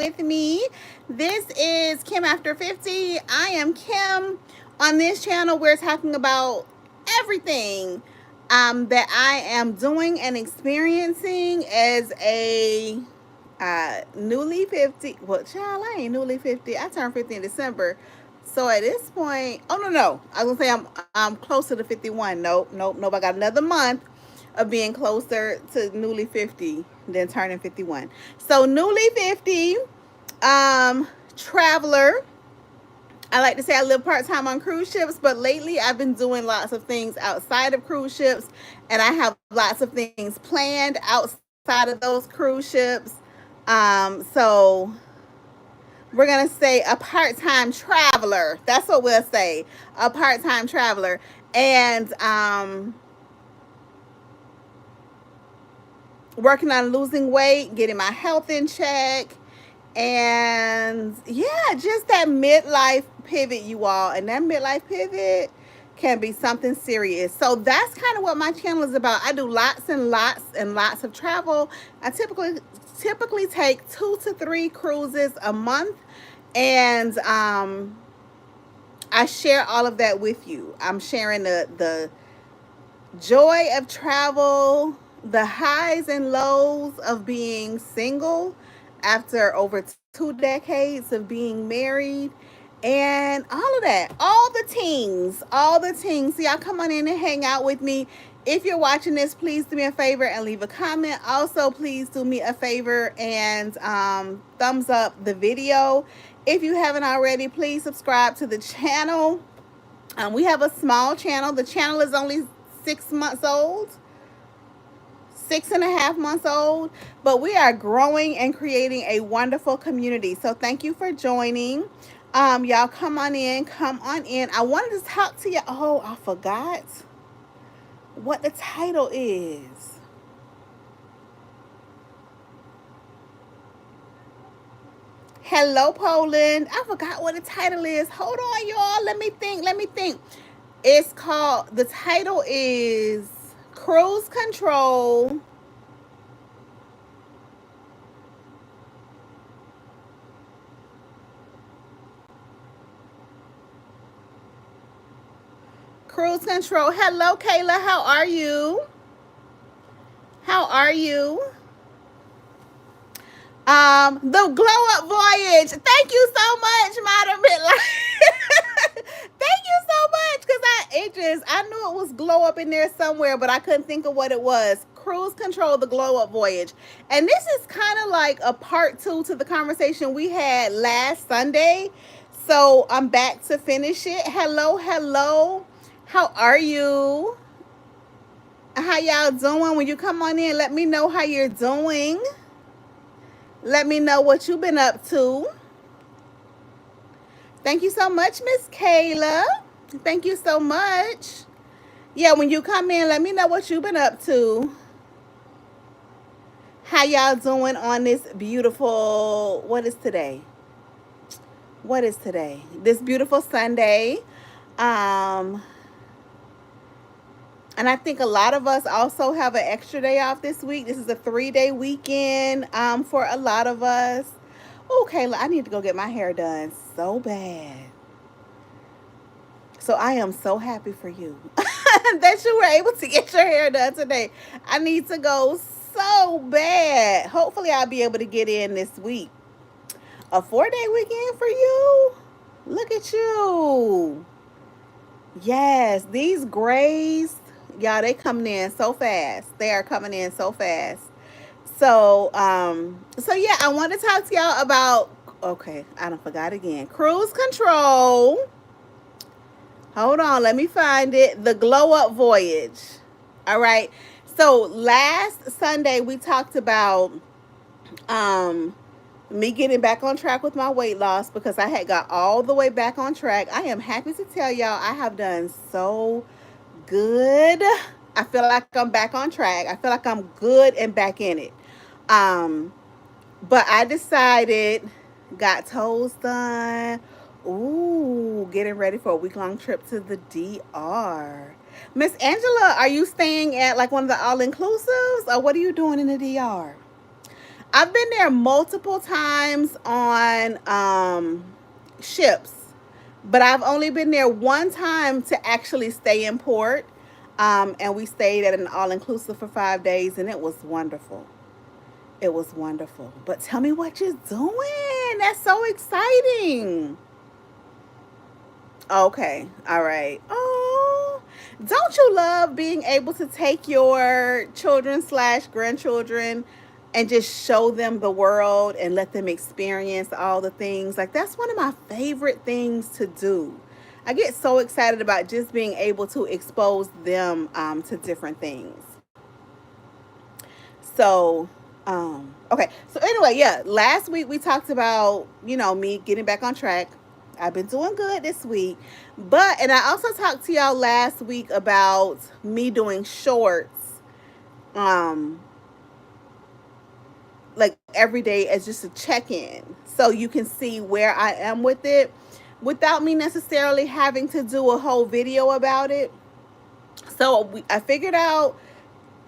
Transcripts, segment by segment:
with me. This is Kim After 50. I am Kim. On this channel, we're talking about everything that I am doing and experiencing as a newly 50. Well, child, I ain't newly 50. I turned 50 in December. So at this point, oh no. I was gonna say I'm closer to 51. Nope. I got another month of being closer to newly 50 than turning 51. So newly 50, traveler. I like to say I live part-time on cruise ships, but lately I've been doing lots of things outside of cruise ships, and I have lots of things planned outside of those cruise ships. So we're gonna say a part-time traveler. That's what we'll say. A part-time traveler. And working on losing weight, getting my health in check, and yeah, just that midlife pivot, you all. And that midlife pivot can be something serious. So that's kind of what my channel is about. I do lots and lots and lots of travel. I typically take 2 to 3 cruises a month, and I share all of that with you. I'm sharing the joy of travel, the highs and lows of being single after over 2 decades of being married, and all of that, all the things. So y'all come on in and hang out with me. If you're watching this, please do me a favor and leave a comment. Also, please do me a favor and thumbs up the video. If you haven't already, please subscribe to the channel. We have a small channel. The channel is only 6 months old, 6.5 months old, but we are growing and creating a wonderful community. So thank you for joining. Y'all come on in. I wanted to talk to you. Oh, I forgot what the title is. Hello, Poland. I forgot what the title is. Hold on, y'all. Let me think. It's called, the title is Cruise Control. Cruise Control. Hello, Kayla. How are you? How are you? The Glow Up Voyage. Thank you so much, Modern Midlife. Thank you so much, because I knew it was glow up in there somewhere, but I couldn't think of what it was. Cruise Control, the Glow Up Voyage. And this is kind of like a part 2 to the conversation we had last Sunday. So I'm back to finish it. Hello. How are you? How y'all doing? When you come on in, let me know how you're doing. Let me know what you've been up to. Thank you so much, Miss Kayla. Thank you so much. Yeah, when you come in, let me know what you've been up to. How y'all doing on this beautiful, what is today? This beautiful Sunday. And I think a lot of us also have an extra day off this week. This is a 3-day weekend for a lot of us. Oh, Kayla, I need to go get my hair done so bad. So I am so happy for you that you were able to get your hair done today. I need to go so bad. Hopefully I'll be able to get in this week. A 4-day weekend for you? Look at you. Yes, these grays, y'all, they coming in so fast. They are coming in so fast. So yeah, I want to talk to y'all about, okay, I done forgot again. Cruise Control. Hold on, let me find it. The Glow Up Voyage. All right. So last Sunday we talked about me getting back on track with my weight loss, because I had got all the way back on track. I am happy to tell y'all I have done so good. I feel like I'm back on track. I feel like I'm good and back in it. But I decided, got toes done. Ooh, getting ready for a week-long trip to the DR. Miss Angela, are you staying at like one of the all-inclusives, or what are you doing in the DR? I've been there multiple times on ships, but I've only been there one time to actually stay in port. And we stayed at an all inclusive for 5 days, and it was wonderful. It was wonderful. But tell me what you're doing. That's so exciting. Okay. All right. Oh, don't you love being able to take your children slash grandchildren and just show them the world and let them experience all the things? Like, that's one of my favorite things to do. I get so excited about just being able to expose them to different things. So, okay. So anyway, yeah. Last week we talked about me getting back on track. I've been doing good this week, and I also talked to y'all last week about me doing shorts, um, like every day as just a check in, so you can see where I am with it, without me necessarily having to do a whole video about it. I figured out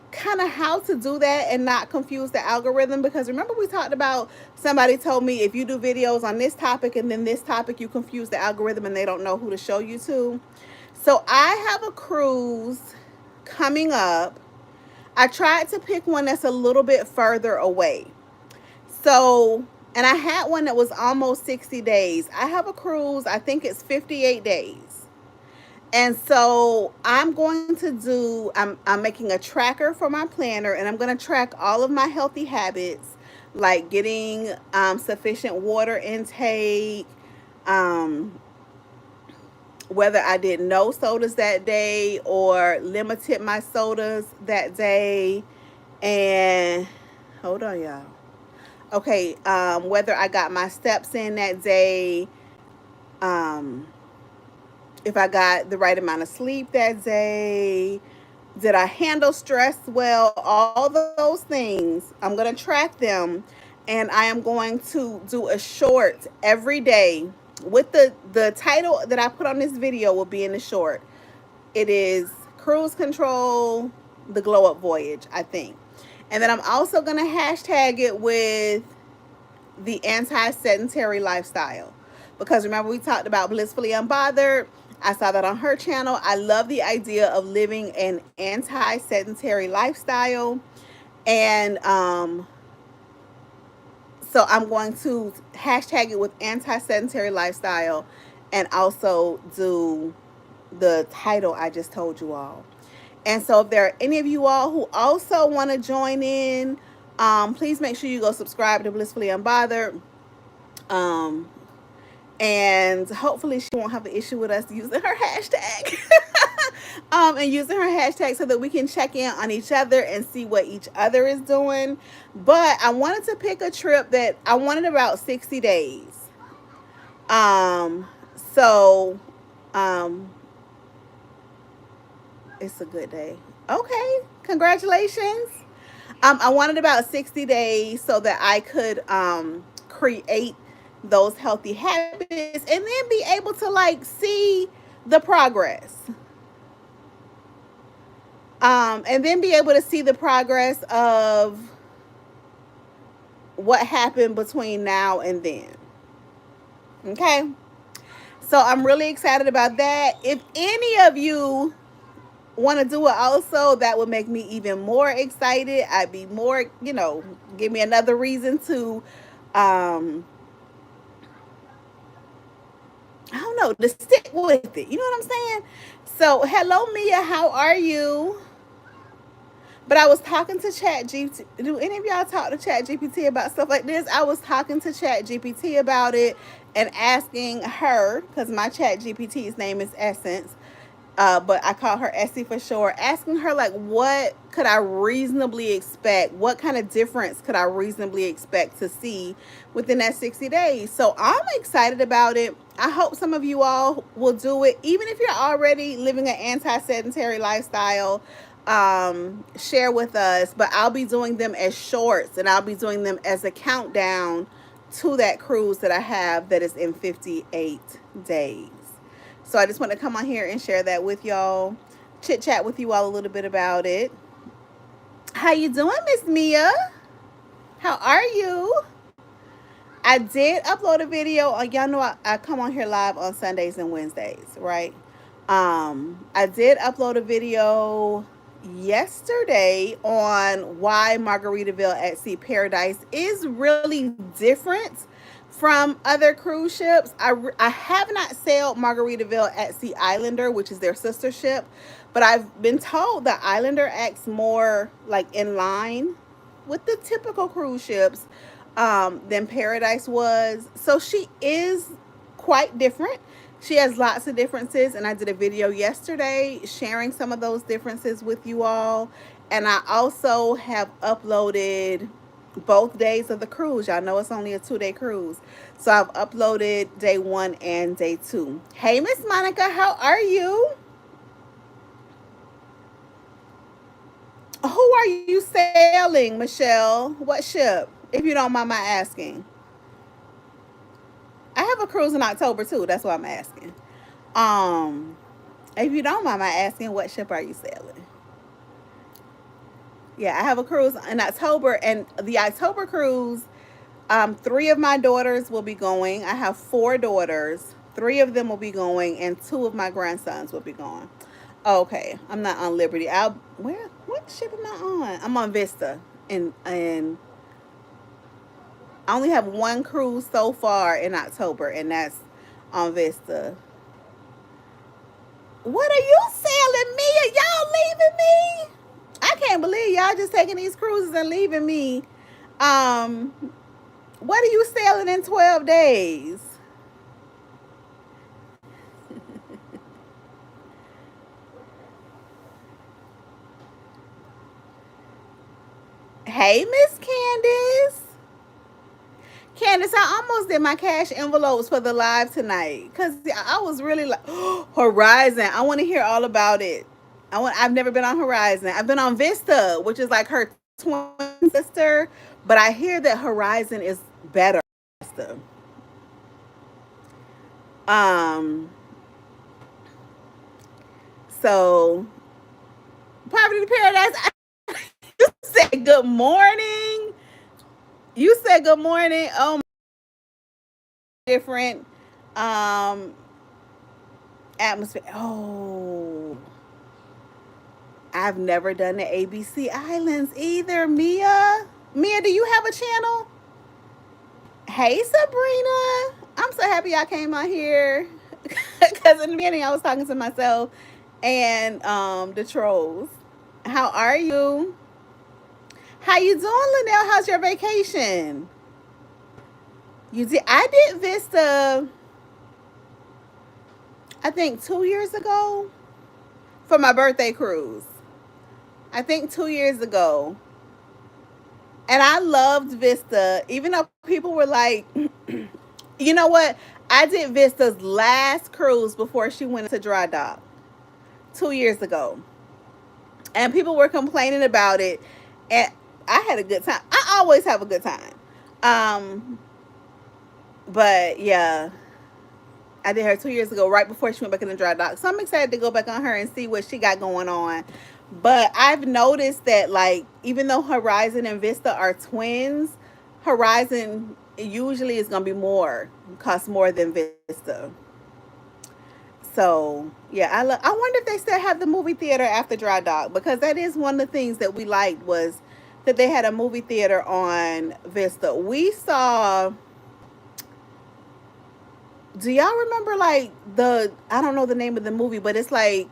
kind of how to do that and not confuse the algorithm, because remember we talked about, somebody told me if you do videos on this topic and then this topic, you confuse the algorithm and they don't know who to show you to. So I have a cruise coming up. I tried to pick one that's a little bit further away. So, and I had one that was almost 60 days. I have a cruise, I think it's 58 days. And so I'm making a tracker for my planner, and I'm going to track all of my healthy habits, like getting sufficient water intake, um, whether I did no sodas that day or limited my sodas that day. And hold on, y'all. Okay, whether I got my steps in that day, um, if I got the right amount of sleep that day, did I handle stress well, all those things. I'm going to track them, and I am going to do a short every day with the title that I put on this video will be in the short. It is Cruise Control, the Glow Up Voyage, I think. And then I'm also going to hashtag it with the anti-sedentary lifestyle, because remember we talked about Blissfully Unbothered. I saw that on her channel. I love the idea of living an anti-sedentary lifestyle. And so I'm going to hashtag it with anti-sedentary lifestyle, and also do the title I just told you all. And so if there are any of you all who also want to join in, please make sure you go subscribe to Blissfully Unbothered. And hopefully she won't have an issue with us using her hashtag. And using her hashtag so that we can check in on each other and see what each other is doing. But I wanted to pick a trip that I wanted about 60 days. So it's a good day. Okay, congratulations. I wanted about 60 days so that I could create those healthy habits, and then be able to like see the progress. And then be able to see the progress of what happened between now and then. Okay. So I'm really excited about that. If any of you want to do it also, that would make me even more excited. I'd be more, give me another reason to, I don't know, to stick with it. You know what I'm saying? So, hello, Mia. How are you? But I was talking to Chat GPT. Do any of y'all talk to Chat GPT about stuff like this? I was talking to Chat GPT about it and asking her, because my Chat GPT's name is Essence, but I call her Essie for short, asking her, like, what could I reasonably expect? What kind of difference could I reasonably expect to see within that 60 days? So I'm excited about it. I hope some of you all will do it, even if you're already living an anti-sedentary lifestyle. Share with us, but I'll be doing them as shorts, and I'll be doing them as a countdown to that cruise that I have that is in 58 days. So I just want to come on here and share that with y'all, chit chat with you all a little bit about it. How you doing, Miss Mia? How are you? I did upload a video. Y'all know I come on here live on Sundays and Wednesdays, right? I did upload a video yesterday on why Margaritaville at Sea Paradise is really different from other cruise ships. I have not sailed Margaritaville at Sea Islander, which is their sister ship, but I've been told the Islander acts more like in line with the typical cruise ships than Paradise was. So she is quite different. She has lots of differences, and I did a video yesterday sharing some of those differences with you all. And I also have uploaded both days of the cruise. Y'all know it's only a 2 day cruise. So I've uploaded day one and day two. Hey, Miss Monica, how are you? Who are you sailing, Michelle? What ship? If you don't mind my asking. I have a cruise in October too. That's why I'm asking. Um, if you don't mind my asking, what ship are you sailing? Yeah, I have a cruise in October, and the October cruise, three of my daughters will be going. I have four daughters. Three of them will be going, and two of my grandsons will be going. Okay, I'm not on Liberty. Where? What ship am I on? I'm on Vista, and I only have one cruise so far in October, and that's on Vista. What are you selling me? Are y'all leaving me? I can't believe y'all just taking these cruises and leaving me. Um, what are you selling in 12 days? Hey, Miss Candace. Candace, I almost did my cash envelopes for the live tonight because I was really like, Horizon. I want to hear all about it. I've never been on Horizon. I've been on Vista, which is like her twin sister, but I hear that Horizon is better. Um, so Poverty to Paradise. You said good morning. You said good morning. Oh, different um atmosphere. Oh, I've never done the ABC Islands either. Mia, do you have a channel? Hey, Sabrina. I'm so happy I came on here because in the beginning I was talking to myself and the trolls. How are you? How you doing, Linnell? How's your vacation? You did. I did Vista. I think 2 years ago for my birthday cruise. I think 2 years ago, and I loved Vista. Even though people were like, you know what? I did Vista's last cruise before she went into dry dock 2 years ago, and people were complaining about it, and I had a good time. I always have a good time. Um, but yeah, I did her 2 years ago, right before she went back in the dry dock. So I'm excited to go back on her and see what she got going on. But I've noticed that, like, even though Horizon and Vista are twins, Horizon usually is gonna be more, cost more than Vista. So yeah, I wonder if they still have the movie theater after dry dock, because that is one of the things that we liked was that they had a movie theater on Vista. We saw. Do y'all remember like the I don't know the name of the movie, but it's like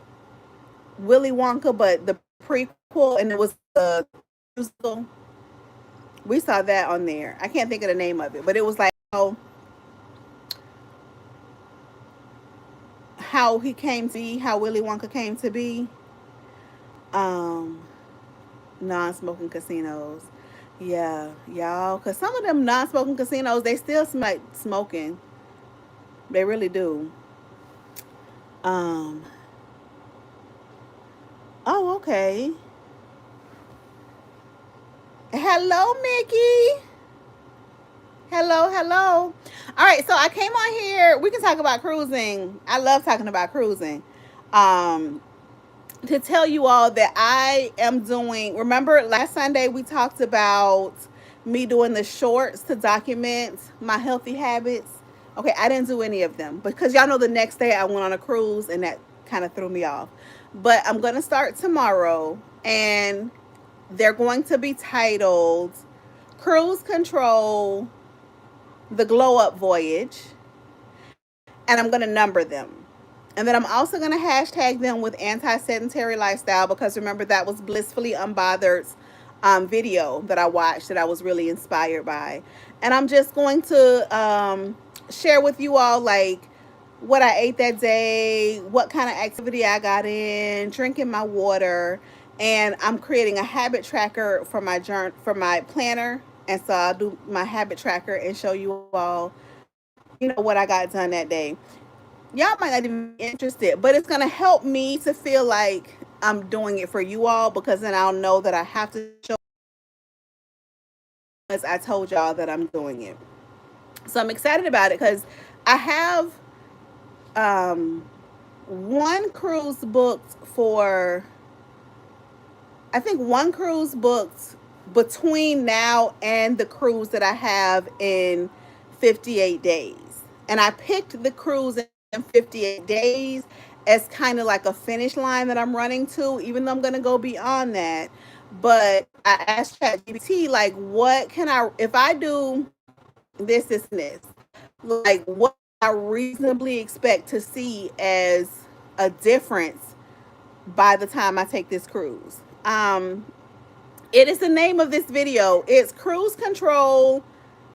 Willy Wonka, but the prequel, and it was the musical. We saw that on there. I can't think of the name of it, but it was like how he came to be, how Willy Wonka came to be. Um, non-smoking casinos. Yeah, y'all, because some of them non-smoking casinos they still smell like smoking. They really do. Um. Oh, okay. Hello, Mickey. Hello, hello. All right, so I came on here. We can talk about cruising. I love talking about cruising. Um, to tell you all that I am doing. Remember last Sunday we talked about me doing the shorts to document my healthy habits. Okay, I didn't do any of them because y'all know the next day I went on a cruise and that kind of threw me off. But I'm going to start tomorrow, and they're going to be titled Cruise Control, The Glow Up Voyage, and I'm going to number them. And then I'm also going to hashtag them with anti-sedentary lifestyle, because remember that was Blissfully Unbothered's video that I watched that I was really inspired by. And I'm just going to share with you all like what I ate that day, what kind of activity I got in, drinking my water, and I'm creating a habit tracker for my journal, for my planner. And so I'll do my habit tracker and show you all, what I got done that day. Y'all might not even be interested, but it's gonna help me to feel like I'm doing it for you all, because then I'll know that I have to show, as I told y'all that I'm doing it. So I'm excited about it because I have um, one cruise booked for, I think one cruise booked between now and the cruise that I have in 58 days. And I picked the cruise in 58 days as kind of like a finish line that I'm running to, even though I'm going to go beyond that. But I asked ChatGPT, like, what can I, if I do this, and this, like, what I reasonably expect to see as a difference by the time I take this cruise. It is the name of this video. It's Cruise Control,